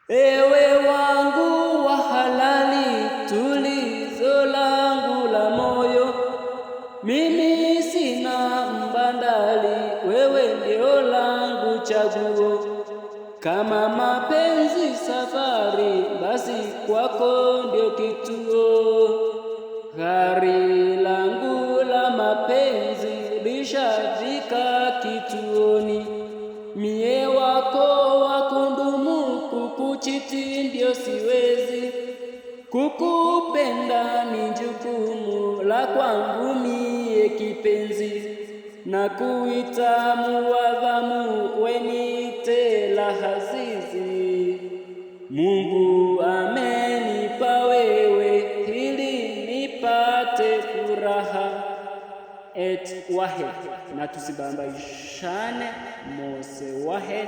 Ewe wangu wa halali, tulizo langu la moyo, mimi sina mbandali, wewe ndio langu chaguo. Kama mapenzi safari, basi kwako ndio kituo. Gari langu la mapenzi lishafika kituoni, mie wako wakundumu, kukuchiti ndio siwezi. Kukupenda ni jukumu la kwangu mie kipenzi, na kuita muwadhamu, wenite Lahazizi. Mungu amenipa wewe ili nipate furaha. Et wahed, na tusibambaishane, Mose wahed.